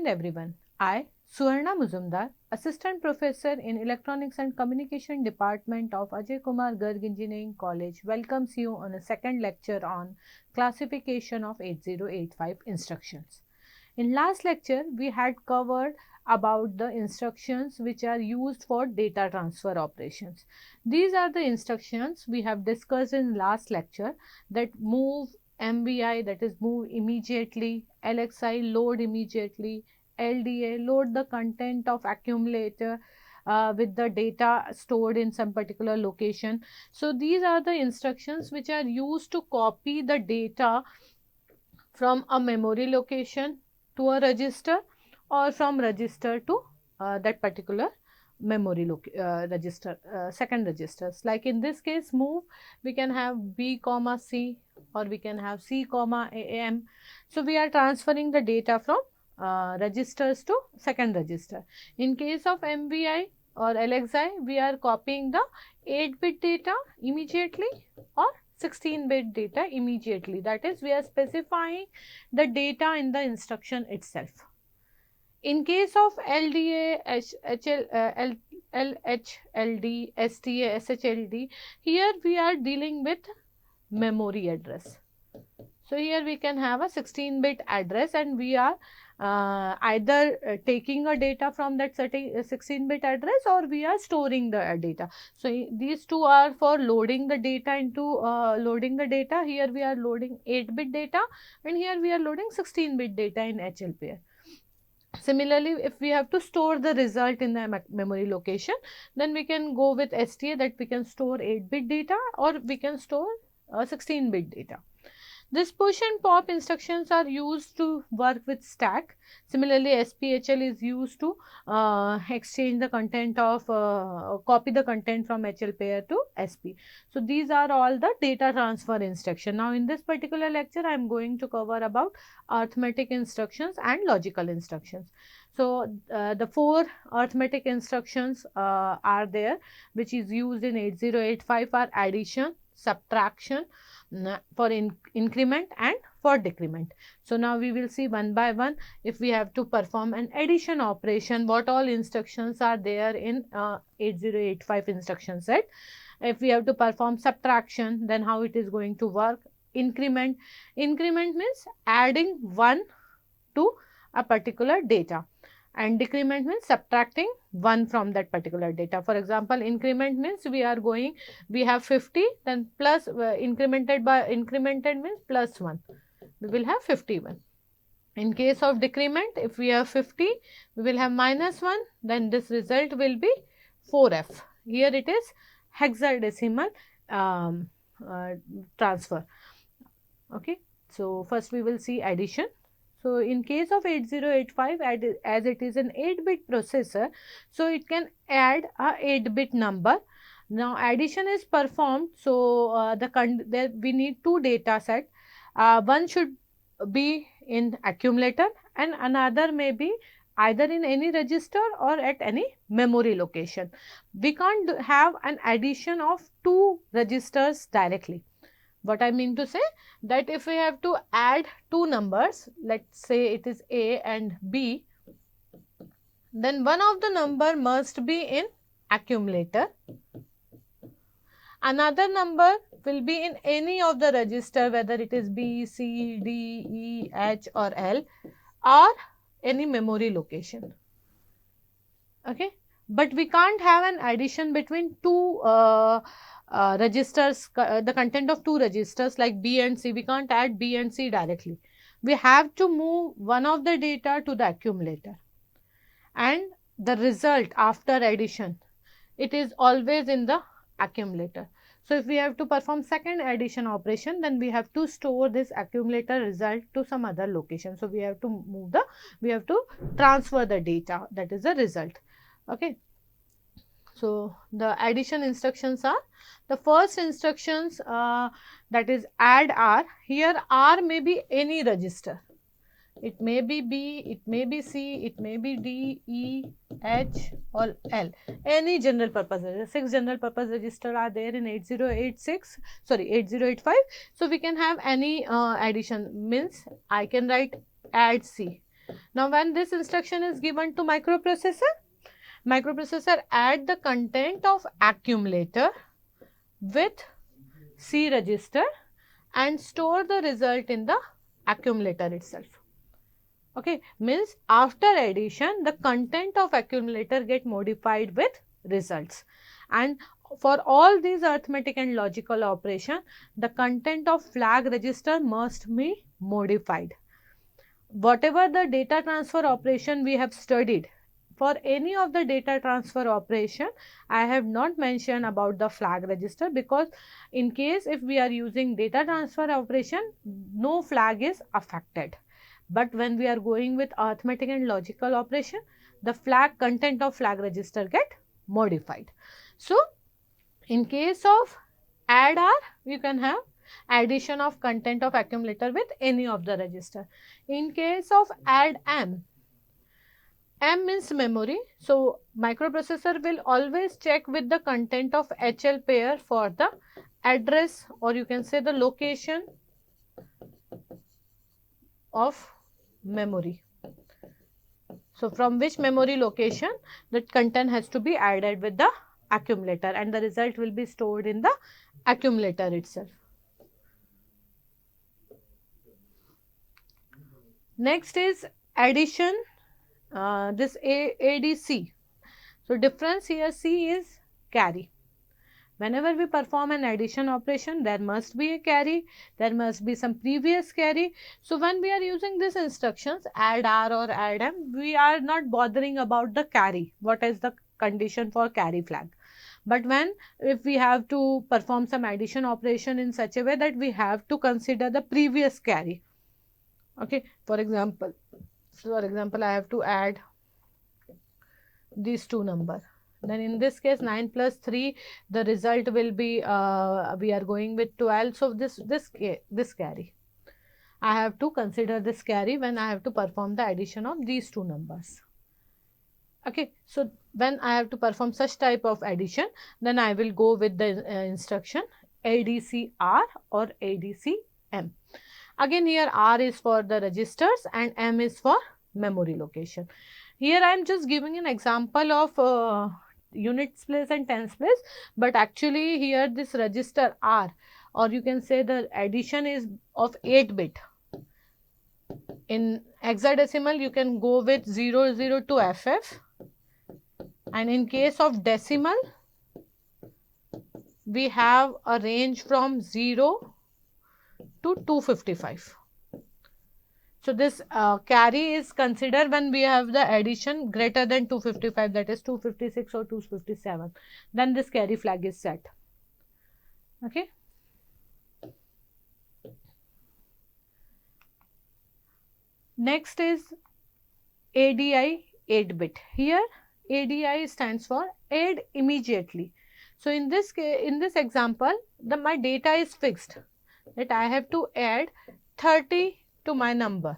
and everyone. I, Suvarna Muzumdar, Assistant Professor in Electronics and Communication Department of Ajay Kumar Garg Engineering College, welcomes you on a second lecture on classification of 8085 instructions. In last lecture, we had covered about the instructions which are used for data transfer operations. These are the instructions we have discussed in last lecture, that move MVI, that is move immediately, LXI load immediately, LDA load the content of accumulator with the data stored in some particular location. So these are the instructions which are used to copy the data from a memory location to a register, or from register to that particular memory register, second registers. Like in this case move, we can have B comma C, or we can have C comma AM. So we are transferring the data from registers to second register. In case of MVI or LXI, we are copying the 8-bit data immediately or 16-bit data immediately. That is, we are specifying the data in the instruction itself. In case of LDA, LHLD, STA, SHLD, here we are dealing with memory address. So here we can have a 16-bit address, and we are either taking a data from that 16-bit address, or we are storing the data. So these two are for loading the data into loading the data. Here we are loading 8-bit data, and here we are loading 16-bit data in HL pair. Similarly, if we have to store the result in the memory location, then we can go with STA, that we can store 8-bit data, or we can store 16-bit data. This push and pop instructions are used to work with stack. Similarly, SPHL is used to exchange the content of, copy the content from HL pair to SP. So these are all the data transfer instruction. Now in this particular lecture, I am going to cover about arithmetic instructions and logical instructions. So the 4 arithmetic instructions are there, which is used in 8085 are addition, subtraction, for increment and for decrement. So now we will see one by one. If we have to perform an addition operation, what all instructions are there in 8085 instruction set. If we have to perform subtraction, then how it is going to work. Increment means adding 1 to a particular data, and decrement means subtracting 1 from that particular data. For example, increment means we have 50, then plus incremented means plus 1, we will have 51. In case of decrement, if we have 50, we will have minus 1, then this result will be 4F. Here it is hexadecimal transfer. Okay, so first we will see addition. So in case of 8085, as it is an 8-bit processor, so it can add a 8-bit number. Now addition is performed, so we need 2 data set. One should be in accumulator, and another may be either in any register or at any memory location. We can't have an addition of 2 registers directly. What I mean to say, that if we have to add 2 numbers, let's say it is A and B, then one of the number must be in accumulator, another number will be in any of the register, whether it is B, C, D, E, H or L, or any memory location. Okay, but we can't have an addition between 2 registers, the content of 2 registers like B and C. We can't add B and C directly. We have to move one of the data to the accumulator, and the result after addition, it is always in the accumulator. So if we have to perform second addition operation, then we have to store this accumulator result to some other location. So we have to transfer the data, that is the result. Okay. So the addition instructions are, the first instructions that is add R. Here R may be any register. It may be B, it may be C, it may be D, E, H or L. Any general purpose register. 6 general purpose register are there in 8085. So we can have any addition, means I can write add C. Now when this instruction is given to microprocessor, microprocessor add the content of accumulator with C register and store the result in the accumulator itself. Okay, means after addition, the content of accumulator get modified with results, and for all these arithmetic and logical operation, the content of flag register must be modified. Whatever the data transfer operation we have studied, for any of the data transfer operation, I have not mentioned about the flag register, because in case if we are using data transfer operation, no flag is affected. But when we are going with arithmetic and logical operation, the flag content of flag register get modified. So in case of add R, you can have addition of content of accumulator with any of the register. In case of add M, M means memory. So microprocessor will always check with the content of HL pair for the address, or you can say the location of memory. So from which memory location that content has to be added with the accumulator, and the result will be stored in the accumulator itself. Next is addition, this ADC. So difference here, C is carry. Whenever we perform an addition operation, there must be a carry, there must be some previous carry. So when we are using these instructions, add R or add M, we are not bothering about the carry, what is the condition for carry flag. But if we have to perform some addition operation in such a way that we have to consider the previous carry. Okay, for example, I have to add these two numbers. Then in this case 9 plus 3, the result will be, we are going with 12. So this carry, I have to consider this carry when I have to perform the addition of these two numbers. Okay, so when I have to perform such type of addition, then I will go with the instruction ADC-R or ADC-M. Again here R is for the registers and M is for memory location. Here I am just giving an example of units place and tens place, but actually here this register R, or you can say the addition is of 8 bit. In hexadecimal you can go with 00 to FF, and in case of decimal we have a range from 0 to 255. So this carry is considered when we have the addition greater than 255, that is 256 or 257. Then this carry flag is set. Okay. Next is ADI 8-bit. Here ADI stands for add immediately. So in this example, my data is fixed, that I have to add 30 to my number.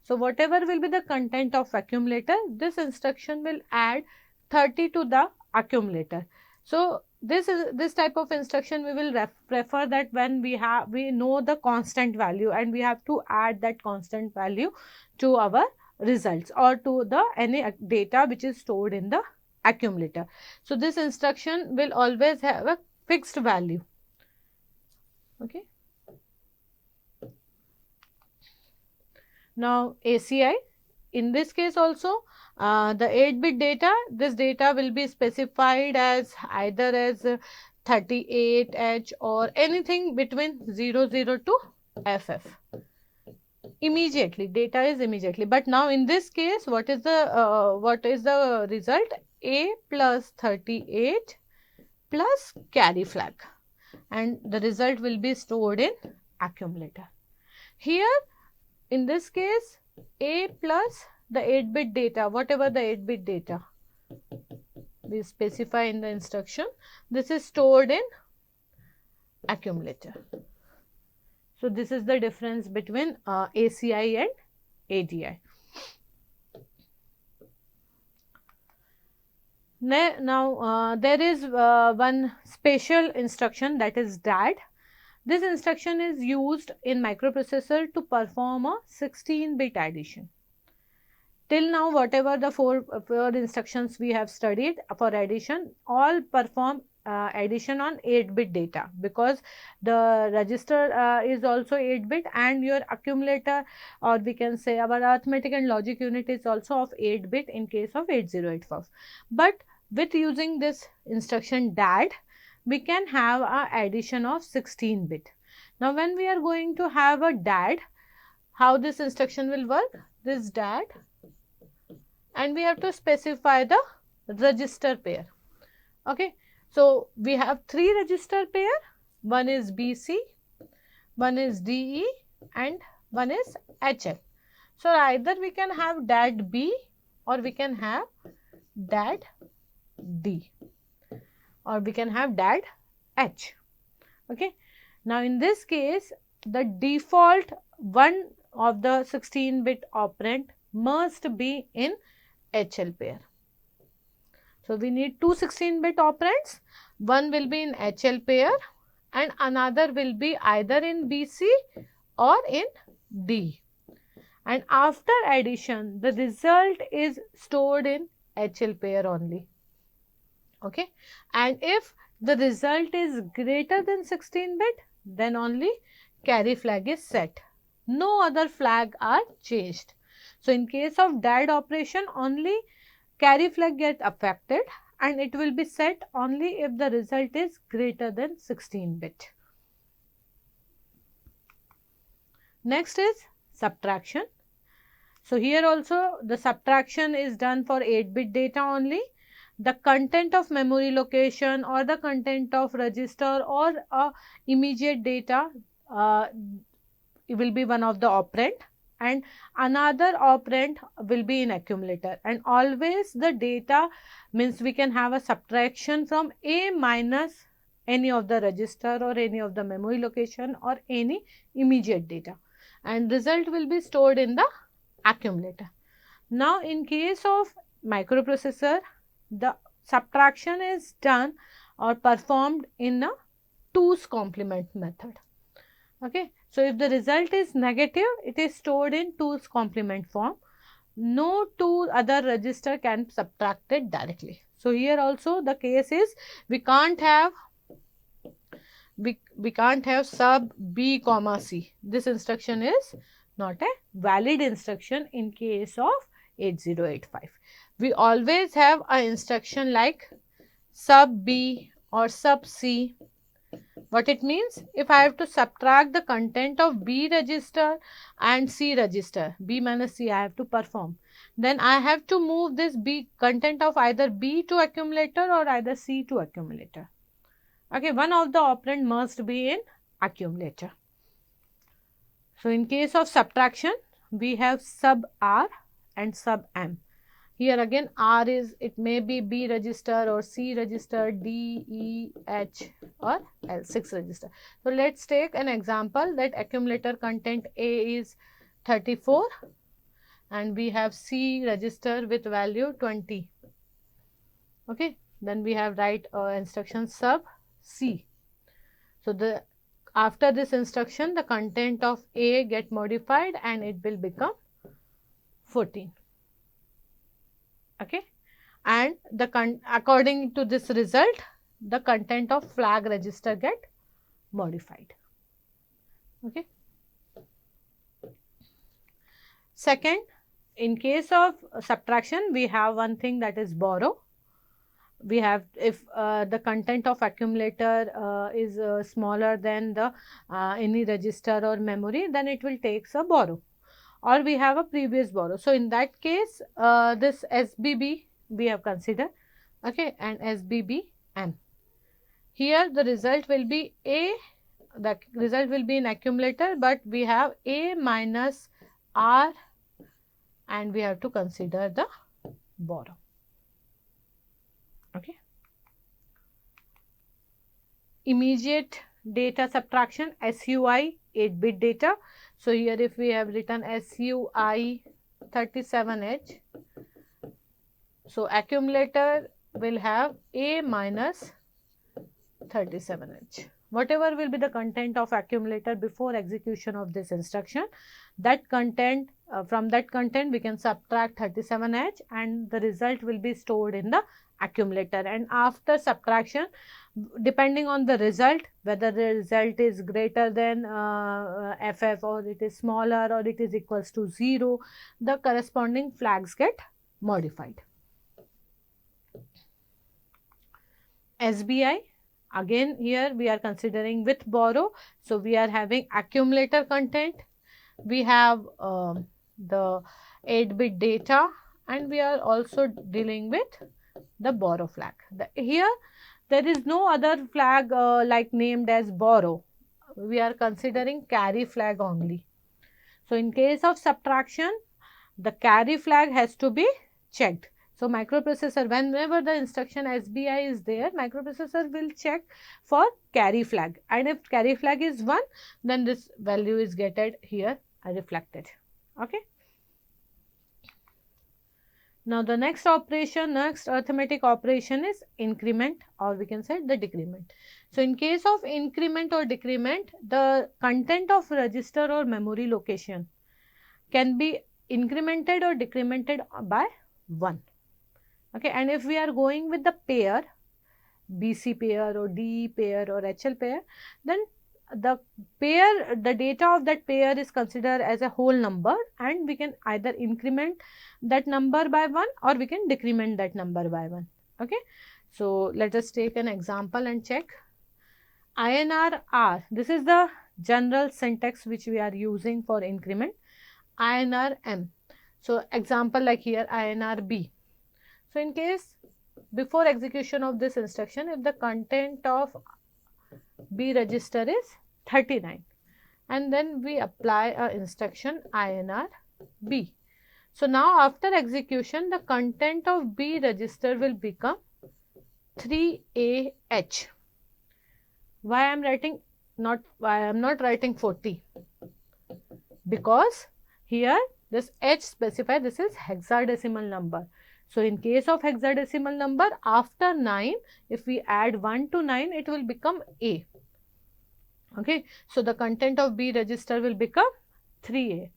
So whatever will be the content of accumulator, this instruction will add 30 to the accumulator. So this type of instruction we will prefer that when we know the constant value and we have to add that constant value to our results or to the any data which is stored in the accumulator. So this instruction will always have a fixed value. Okay. Now ACI, in this case also the 8-bit data, this data will be specified as either as 38H or anything between 00 to FF. Immediately, data is immediately. But now in this case, what is the result? A plus 38 plus carry flag, and the result will be stored in accumulator. Here in this case, A plus the 8-bit data, whatever the 8-bit data we specify in the instruction, this is stored in accumulator. So this is the difference between ACI and ADI. Now there is one special instruction, that is DAD. This instruction is used in microprocessor to perform a 16-bit addition. till now whatever the four instructions we have studied for addition, all perform addition on 8-bit data, because the register is also 8-bit, and your accumulator, or we can say our arithmetic and logic unit, is also of 8-bit in case of 8085. But with using this instruction DAD, we can have a addition of 16-bit. Now when we are going to have a DAD, how this instruction will work? This DAD, and we have to specify the register pair. Okay, so we have 3 register pair, one is BC, one is DE, and one is HL. So either we can have DAD B or we can have DAD D, or we can have DAD H. Okay, now in this case the default one of the 16-bit operand must be in HL pair. So we need two 16-bit operands, one will be in HL pair and another will be either in BC or in D. And after addition, the result is stored in HL pair only. Okay, and if the result is greater than 16-bit, then only carry flag is set. No other flag are changed. So in case of DAD operation, only carry flag get affected and it will be set only if the result is greater than 16-bit. Next is subtraction. So here also the subtraction is done for 8-bit data only. The content of memory location or the content of register or immediate data it will be one of the operand, and another operand will be in accumulator, and always the data means we can have a subtraction from A minus any of the register or any of the memory location or any immediate data, and result will be stored in the accumulator. Now in case of microprocessor, the subtraction is done or performed in a 2's complement method. Okay, so if the result is negative, it is stored in 2's complement form. No two other register can subtract it directly. So here also the case is we can't have sub B comma C. This instruction is not a valid instruction in case of 8085. We always have an instruction like sub B or sub C. What it means? If I have to subtract the content of B register and C register, B minus C I have to perform, then I have to move this B content of either B to accumulator or either C to accumulator. Okay, one of the operand must be in accumulator. So in case of subtraction, we have sub R and sub M. Here again R is, it may be B register or C register, D, E, H or L, 6 register. So let's take an example that accumulator content A is 34 and we have C register with value 20. Okay, then we have write instruction sub C. So the after this instruction, the content of A get modified and it will become 14. Okay, and the according to this result, the content of flag register get modified. Okay. Second, in case of subtraction, we have one thing that is borrow. We have, if the content of accumulator is smaller than the any register or memory, then it will take a borrow, or we have a previous borrow. So in that case, this SBB we have considered, okay, and SBB M. Here the result will be A, the result will be in accumulator, but we have A minus R and we have to consider the borrow. Okay. Immediate data subtraction, SUI 8-bit data. So here if we have written SUI 37H, so accumulator will have A minus 37H. Whatever will be the content of accumulator before execution of this instruction, that content from that content we can subtract 37H and the result will be stored in the accumulator. And after subtraction, depending on the result, whether the result is greater than FF or it is smaller or it is equals to 0, the corresponding flags get modified. SBI, again here we are considering with borrow. So we are having accumulator content, we have the 8-bit data, and we are also dealing with the borrow flag. Here there is no other flag like named as borrow. We are considering carry flag only. So in case of subtraction, the carry flag has to be checked. So microprocessor, whenever the instruction SBI is there, microprocessor will check for carry flag, and if carry flag is 1, then this value is getted here reflected. Okay. Now the next arithmetic operation is increment, or we can say the decrement. So in case of increment or decrement, the content of register or memory location can be incremented or decremented by 1. Okay, and if we are going with the pair, BC pair or DE pair or HL pair, then the data of that pair is considered as a whole number, and we can either increment that number by 1 or we can decrement that number by 1. Okay, so let us take an example and check. INR R, this is the general syntax which we are using for increment. INR M, so example like here INR B. So in case before execution of this instruction, if the content of B register is 39, and then we apply a instruction INR B. So now after execution, the content of B register will become 3AH. Why I am not writing 40? Because here this H specified, this is hexadecimal number. So in case of hexadecimal number, after 9, if we add 1 to 9, it will become A. Okay, so the content of B register will become 3A.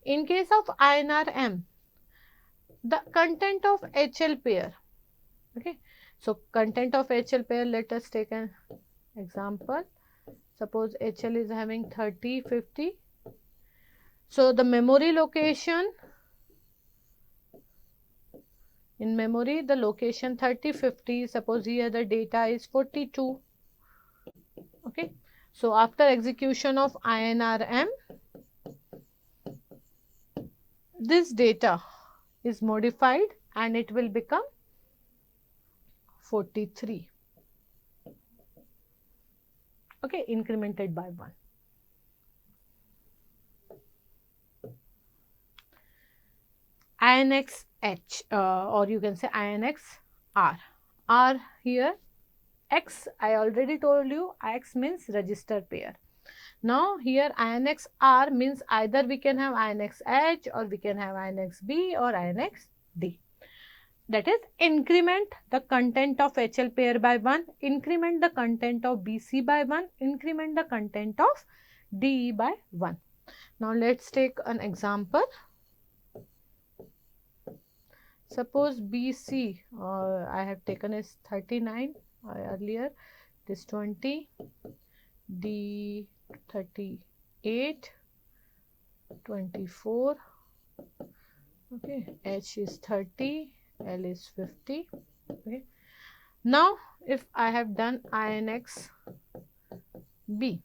In case of INR M, the content of HL pair. Okay, so content of HL pair, let us take an example. Suppose HL is having 30, 50. So the memory location, in memory the location 30, 50, suppose here the data is 42. Okay, so after execution of INR M, this data is modified and it will become 43. Okay, incremented by 1. INX H, or you can say INX R. R here, X, I already told you, X means register pair. Now here INX R means either we can have INX H or we can have INX B or INX D. That is, increment the content of HL pair by 1, increment the content of BC by 1, increment the content of DE by 1. Now let's take an example. Suppose BC, I have taken as 39 earlier, it is 20, D 38, 24, okay, H is 30, L is 50. Okay. Now if I have done INX B,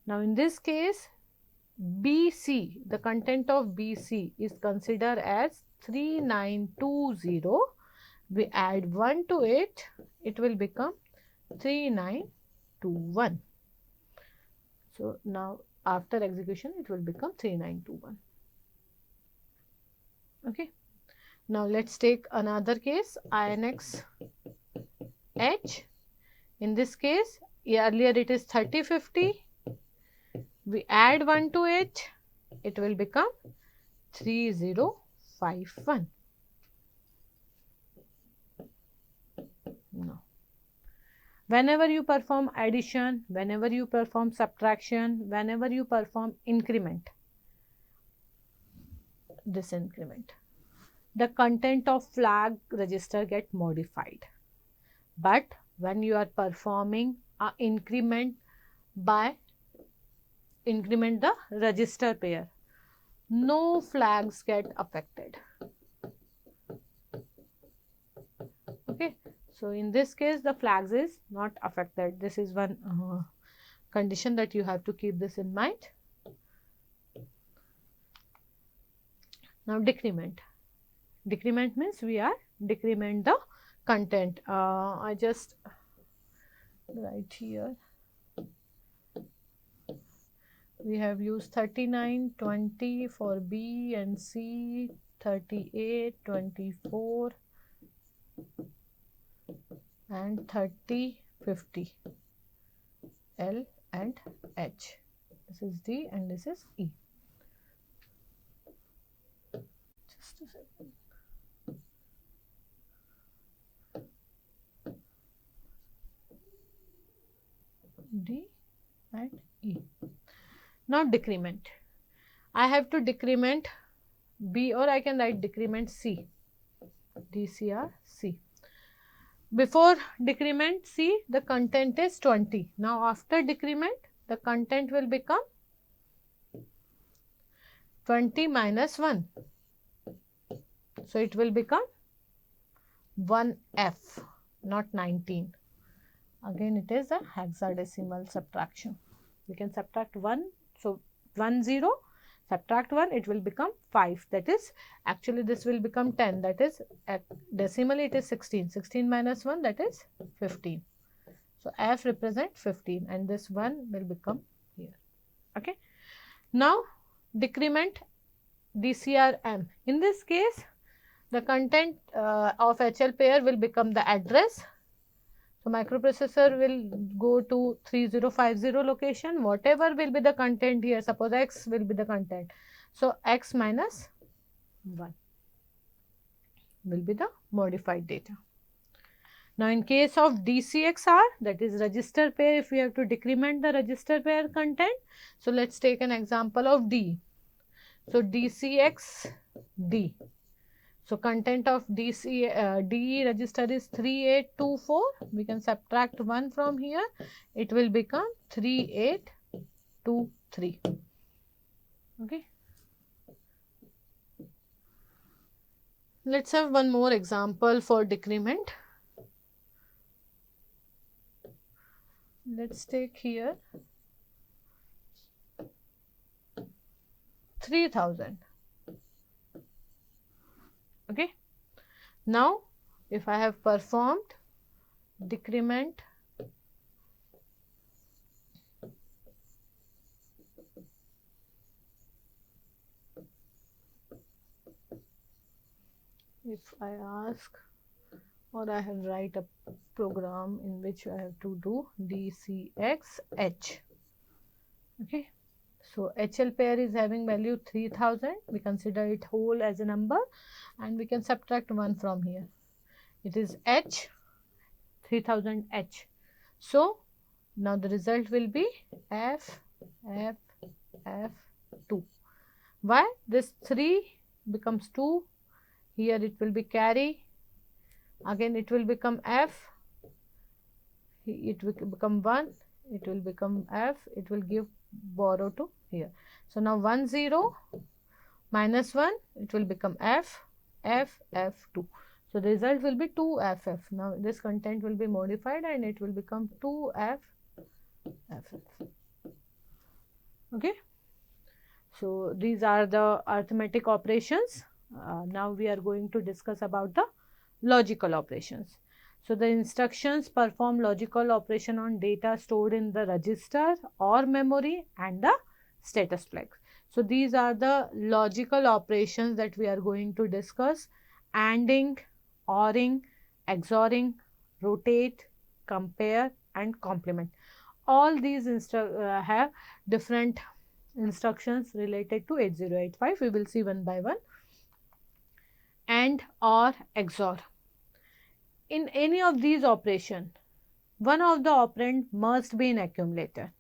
now in this case BC, the content of BC is considered as 3920. We add 1 to it, it will become 3921. So now after execution it will become 3921. Okay. Now let's take another case, INX H. In this case, earlier it is 3050. We add 1 to it, it will become 3051. No. Whenever you perform addition, whenever you perform subtraction, whenever you perform increment, this increment. The content of flag register get modified. But when you are performing a increment by increment the register pair, no flags get affected. Okay, so in this case the flags is not affected. This is one condition that you have to keep this in mind. Now decrement. Decrement means we are decrement the content. I just write here. We have used 39, 20 for B and C, 38, 24 and 30, 50, L and H. This is D and this is E. Just a second. D and E. Now decrement. I have to decrement B, or I can write decrement C. DCR C. Before decrement C, the content is 20. Now after decrement, the content will become 20 minus 1. So it will become 1F, not 19. Again, it is a hexadecimal subtraction. We can subtract 1. So 1 0, subtract 1, it will become 5. That is, actually this will become 10. That is, at decimally it is 16. 16 minus 1, that is 15. So F represent 15 and this 1 will become here. Okay. Now decrement DCRM. In this case, the content of HL pair will become the address. So microprocessor will go to 3050 location. Whatever will be the content here, suppose X will be the content. So X minus 1 will be the modified data. Now in case of DCXR, that is register pair, if we have to decrement the register pair content, so let's take an example of D. So DCXD. So content of DE register is 3824. We can subtract 1 from here. It will become 3823. Okay. Let's have one more example for decrement. Let's take here 3000. Okay. Now, if I have performed decrement if I ask, or I have write a program in which I have to do DCXH. Okay. So HL pair is having value 3000. We consider it whole as a number and we can subtract 1 from here. It is H, 3000H. So now the result will be F, F, F2. Why? This 3 becomes 2. Here it will be carry. Again it will become F. It will become 1. It will become F. It will give borrow to here. So now 1 0 minus 1, it will become F, F, F2. So the result will be 2FF. Now this content will be modified and it will become 2F, FF. Okay. So these are the arithmetic operations. Now we are going to discuss about the logical operations. So the instructions perform logical operation on data stored in the register or memory and the status flags. So these are the logical operations that we are going to discuss: ANDing, ORing, XORing, rotate, compare and complement. All these have different instructions related to 8085. We will see one by one. AND, OR, XOR. In any of these operations, one of the operand must be in accumulator.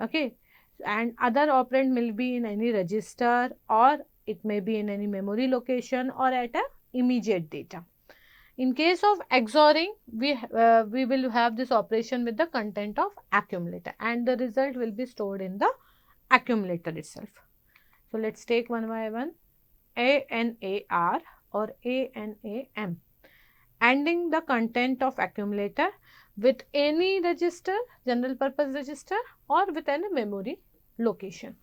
Okay. And other operand will be in any register or it may be in any memory location or at a immediate data. In case of XORing, we will have this operation with the content of accumulator, and the result will be stored in the accumulator itself. So let's take one by one. ANAR or ANAM, ANDing the content of accumulator with any register, general purpose register, or with any memory location.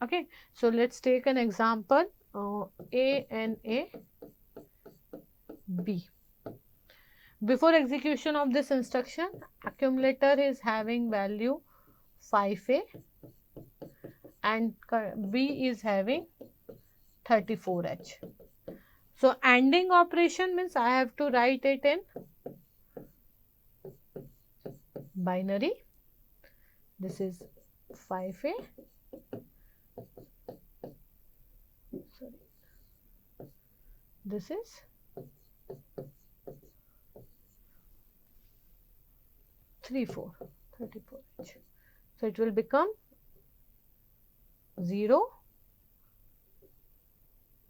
Okay, so let's take an example. ANAB. Before execution of this instruction, accumulator is having value 5A and B is having 34H. So ANDing operation means I have to write it in binary. This is 5A. Sorry. This is 34H. So it will become 0,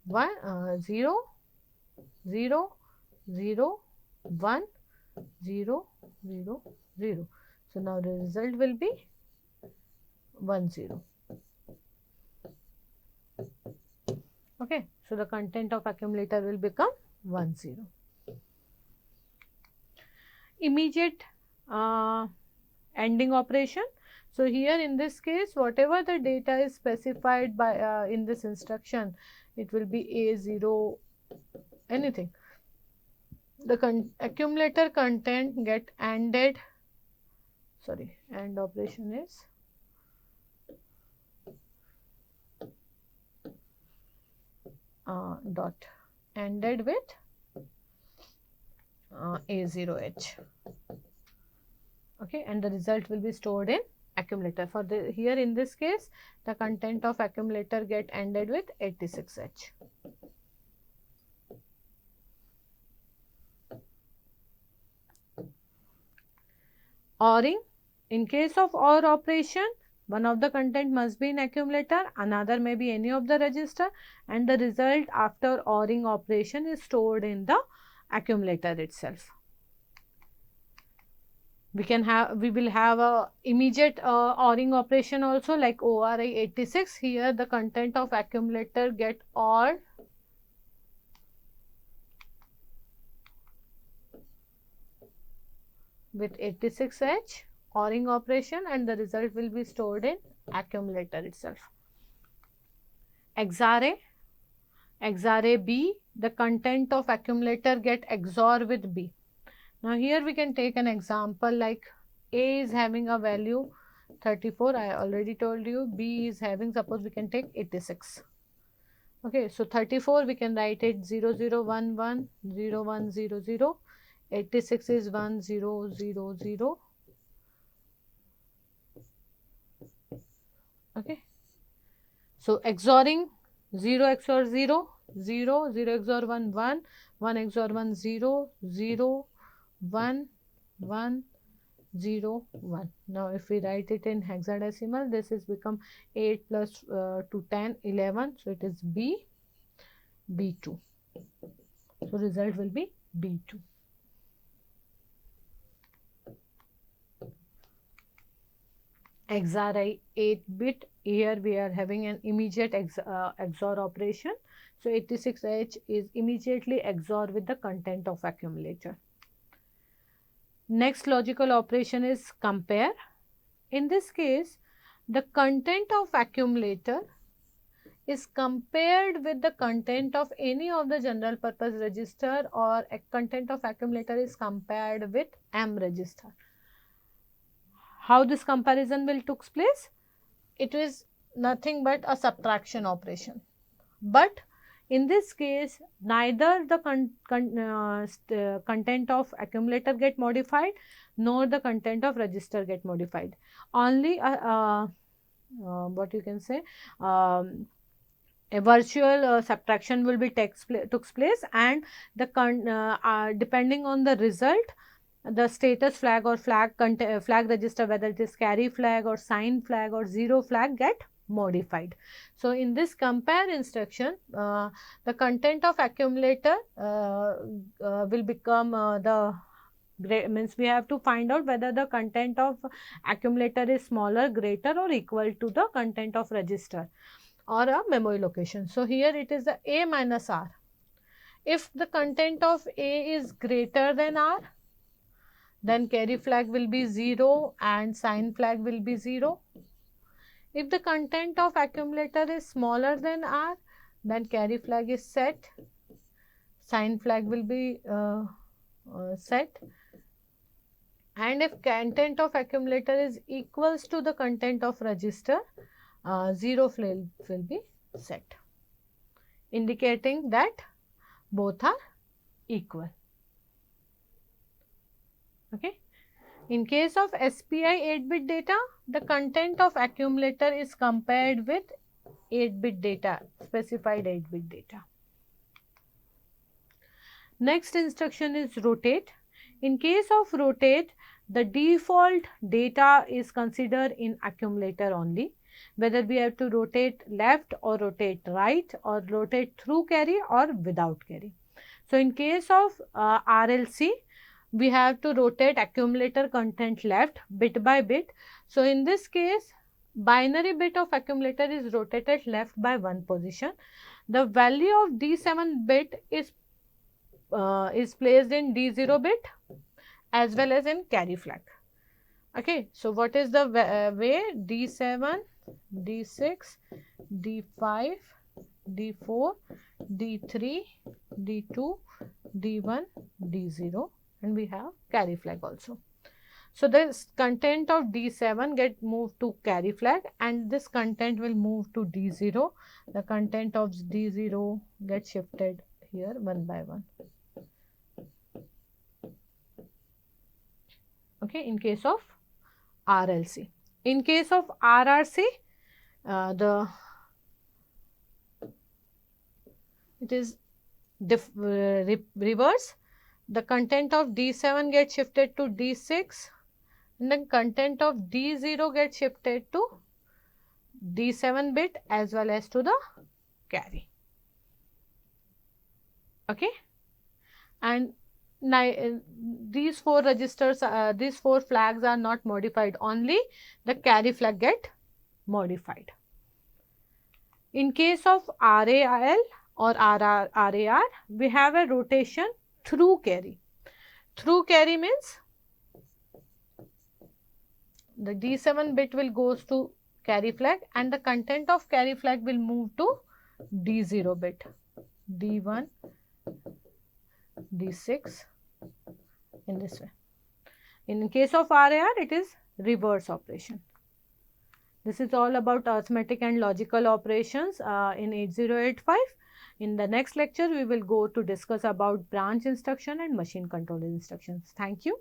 1, 0, 0, 0, 1, 0, 0, 0. So now the result will be 1, 0. Okay, so the content of accumulator will become 1, 0. Immediate ending operation. So here in this case, whatever the data is specified by in this instruction, it will be A0 anything. The accumulator content get ANDed. Sorry, AND operation is dot ANDed with A0H. Okay, and the result will be stored in accumulator. For the here in this case, the content of accumulator get ANDed with 86H. ORing. In case of OR operation, one of the content must be in accumulator, another may be any of the register, and the result after ORing operation is stored in the accumulator itself. We will have a immediate ORing operation also, like ORI 86. Here the content of accumulator get ORed with 86H ORing operation, and the result will be stored in accumulator itself. XOR B, the content of accumulator get XOR with B. Now here we can take an example, like A is having a value 34, I already told you. B is having, suppose we can take 86. Okay, so 34 we can write it 0011 0100. 86 is 1000. Okay, so XORing 0 XOR 0, 0, 0 XOR 1, 1, 1 XOR 1, 0, 0, 1, 1, 0, 1. Now if we write it in hexadecimal, this is become 8 plus 2, 10, 11. So it is B, B2. So result will be B2. XORi 8-bit, here we are having an immediate XOR operation. So 86H is immediately XOR with the content of accumulator. Next logical operation is compare. In this case, the content of accumulator is compared with the content of any of the general purpose register, or a content of accumulator is compared with M register. How this comparison will took place? It is nothing but a subtraction operation. But in this case, neither the content of accumulator get modified, nor the content of register get modified. Only what you can say, a virtual subtraction will be took place, and the depending on the result, the status flag or flag register, whether it is carry flag or sign flag or zero flag, get modified. So in this compare instruction, the content of accumulator will become means we have to find out whether the content of accumulator is smaller, greater or equal to the content of register or a memory location. So here it is the A minus R. If the content of A is greater than R, then carry flag will be 0 and sign flag will be 0. If the content of accumulator is smaller than R, then carry flag is set, sign flag will be set, and if content of accumulator is equals to the content of register, 0 flag will be set, indicating that both are equal. Okay. In case of SPI 8-bit data, the content of accumulator is compared with 8-bit data, specified 8-bit data. Next instruction is rotate. In case of rotate, the default data is considered in accumulator only, whether we have to rotate left or rotate right or rotate through carry or without carry. So in case of RLC, we have to rotate accumulator content left bit by bit. So in this case, binary bit of accumulator is rotated left by 1 position. The value of D7 bit is placed in D0 bit as well as in carry flag. Okay, so what is the way? D7, D6, D5, D4, D3, D2, D1, D0, and we have carry flag also. So this content of D7 get moved to carry flag and this content will move to D0. The content of D0 gets shifted here one by one. Okay, in case of RLC. In case of RRC, it is reverse. The content of D7 gets shifted to D6 and the content of D0 gets shifted to D7 bit as well as to the carry. Okay, and these 4 registers, these 4 flags are not modified, only the carry flag get modified. In case of RAL or RAR, we have a rotation through carry. Through carry means the D7 bit will goes to carry flag and the content of carry flag will move to D0 bit, D1, D6, in this way. In case of RAR, it is reverse operation. This is all about arithmetic and logical operations in 8085. In the next lecture, we will go to discuss about branch instruction and machine control instructions. Thank you.